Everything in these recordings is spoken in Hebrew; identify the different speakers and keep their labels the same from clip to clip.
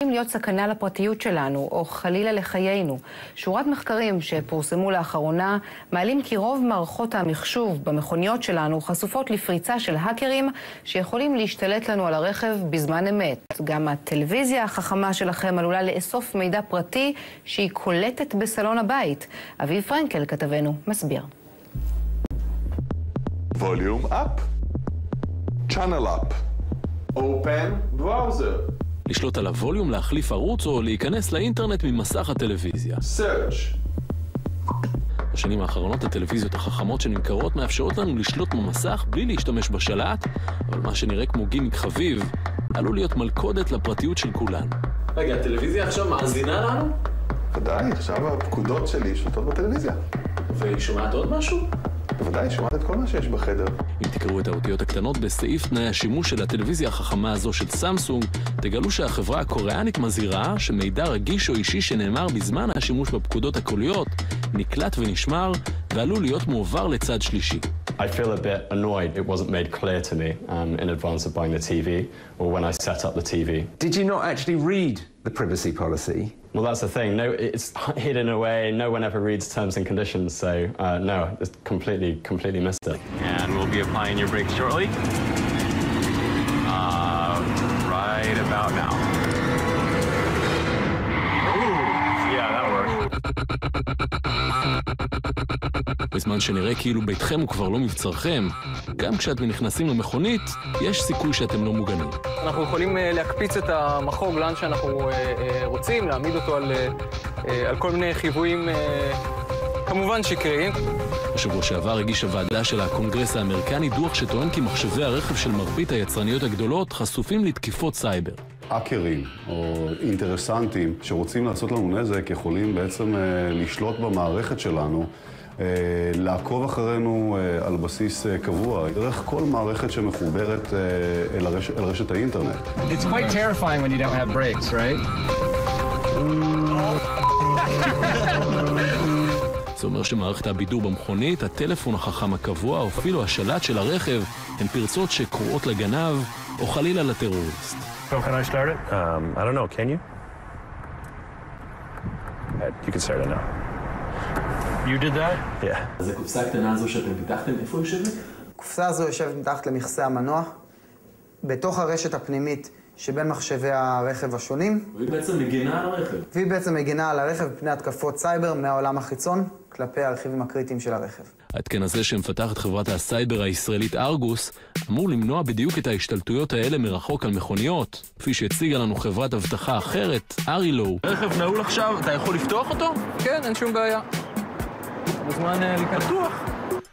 Speaker 1: להיות סכנה לפרטיות שלנו, או חלילה לחיינו. שורת מחקרים שפורסמו לאחרונה מעלים כי רוב מערכות המחשוב במכוניות שלנו חשופות לפריצה של האקרים שיכולים להשתלט לנו על הרכב בזמן אמת. גם הטלוויזיה החכמה שלכם עלולה לאסוף מידע פרטי שהיא קולטת בסלון הבית. אביב פרנקל כתבנו מסביר.
Speaker 2: ווליום אפ, צ'אנל אפ, אופן בראוזר.
Speaker 3: לשלוט על הווליום, להחליף ערוץ או להיכנס לאינטרנט ממסך הטלוויזיה.
Speaker 2: Search.
Speaker 3: בשנים האחרונות הטלוויזיות החכמות שנמכרות מאפשרות לנו לשלוט במסך בלי להשתמש בשלט, אבל מה שנראה כמו גימיק חביב עלול להיות מלכודת לפרטיות של כולנו.
Speaker 4: רגע, הטלוויזיה עכשיו מאזינה לנו?
Speaker 2: ודאי, עכשיו הפקודות שלי שולטות בטלוויזיה.
Speaker 4: והיא שומעת עוד משהו?
Speaker 2: בוודאי, שומעת את כל מה שיש בחדר.
Speaker 3: אם תקראו את האותיות הקטנות בסעיף תנאי השימוש של הטלוויזיה החכמה הזו של סמסונג, תגלו שהחברה הקוריאנית מזהירה שמידע רגיש או אישי שנאמר בזמן השימוש בפקודות הקוליות נקלט ונשמר ועלול להיות מועבר לצד שלישי.
Speaker 5: I feel a bit annoyed it wasn't made clear to me in advance of buying the TV or when I set up the TV.
Speaker 6: Did you not actually read the privacy policy?
Speaker 5: Well, that's the thing. No, it's hidden away. No one ever reads terms and conditions. So, no, it's completely missed it.
Speaker 7: And we'll be applying your brakes shortly. Right about now. Ooh, yeah, that worked.
Speaker 3: בזמן שנראה כאילו ביתכם הוא כבר לא מבצרכם, גם כשאתם נכנסים למכונית, יש סיכוי שאתם לא מוגנים.
Speaker 8: אנחנו יכולים להקפיץ את המחוג לאן שאנחנו רוצים, להעמיד אותו על כל מיני חיוויים כמובן שקריים.
Speaker 3: בשבוע שעבר הגישה ועדה של הקונגרס האמריקני דוח שטוען כי מחשבי הרכב של מרבית היצרניות הגדולות חשופים לתקיפות סייבר.
Speaker 9: האקרים או אינטרסנטים שרוצים לעשות לנו נזק יכולים בעצם לשלוט במערכת שלנו, לעקוב אחרינו על בסיס קבוע, דרך כל מערכת שמחוברת אל רשת האינטרנט.
Speaker 10: It's quite terrifying when you don't have brakes, right?
Speaker 3: זה אומר שמערכת הבידור במכונית, הטלפון החכם הקבוע או אפילו השלט של הרכב הן פרצות שקרואות לגנב או חלילה לטרוריסט.
Speaker 7: So can I start it?
Speaker 5: I don't know, can you?
Speaker 7: You can start it now. You did that?
Speaker 5: Yeah.
Speaker 4: אז הקופסה הקטנה הזו שאתם פיתחתם, איפה יושבת?
Speaker 11: הקופסה הזו יושבת מתחת למכסה המנוע, בתוך הרשת הפנימית שבין מחשבי הרכב השונים.
Speaker 4: והיא בעצם מגינה על הרכב.
Speaker 11: והיא בעצם מגינה על הרכב בפני התקפות סייבר מהעולם החיצון, כלפי הרכיבים הקריטיים של הרכב.
Speaker 3: ההתקן הזה שמפתחת חברת הסייבר הישראלית ארגוס, אמור למנוע בדיוק את ההשתלטויות האלה מרחוק על מכוניות, כפי שהציגה לנו חברת אבטחה אחרת, ארילו.
Speaker 8: רכב נעול עכשיו, אתה יכול לפתוח אותו? כן, אין שום בעיה. מוזמן להיכנס. פתוח.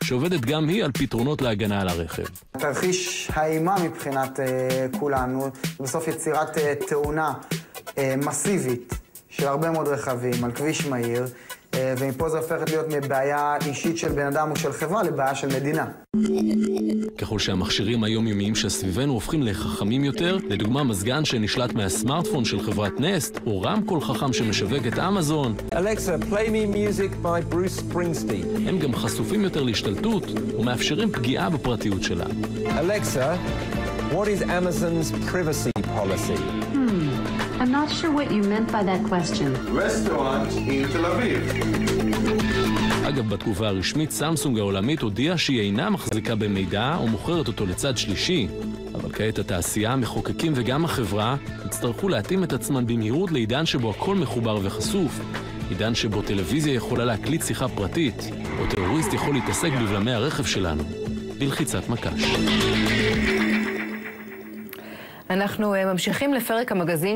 Speaker 3: שעובדת גם היא על פתרונות להגנה על הרכב.
Speaker 11: תרחיש האימה מבחינת כולנו, בסוף יצירת תאונה מסיבית של הרבה מאוד רכבים על כביש מהיר, ומפה זה הופכת להיות מבעיה אישית של בן אדם או של חברה לבעיה של מדינה.
Speaker 3: ככל שהמכשירים היומיומיים שסביבנו הופכים לחכמים יותר, לדוגמה מזגן שנשלט מהסמארטפון של חברת נסט, או רמקול חכם שמשווק את אמזון,
Speaker 6: Alexa, play me music by Bruce Springsteen.
Speaker 3: הם גם חשופים יותר להשתלטות ומאפשרים פגיעה בפרטיות שלה.
Speaker 6: Alexa, what is Amazon's privacy policy?
Speaker 12: I'm not sure what you meant by that question.
Speaker 2: רסטורנט in תל אביב.
Speaker 3: אגב, בתגובה הרשמית, סמסונג העולמית הודיעה שהיא אינה מחזיקה במידע או מוכרת אותו לצד שלישי. אבל כעת התעשייה, המחוקקים וגם החברה יצטרכו להתאים את עצמם במהירות לעידן שבו הכל מחובר וחשוף. עידן שבו טלוויזיה יכולה להקליט שיחה פרטית, או טרוריסט יכול להתעסק בבלמי הרכב שלנו, בלחיצת מקש.
Speaker 1: אנחנו ממשיכים לפרק המגזין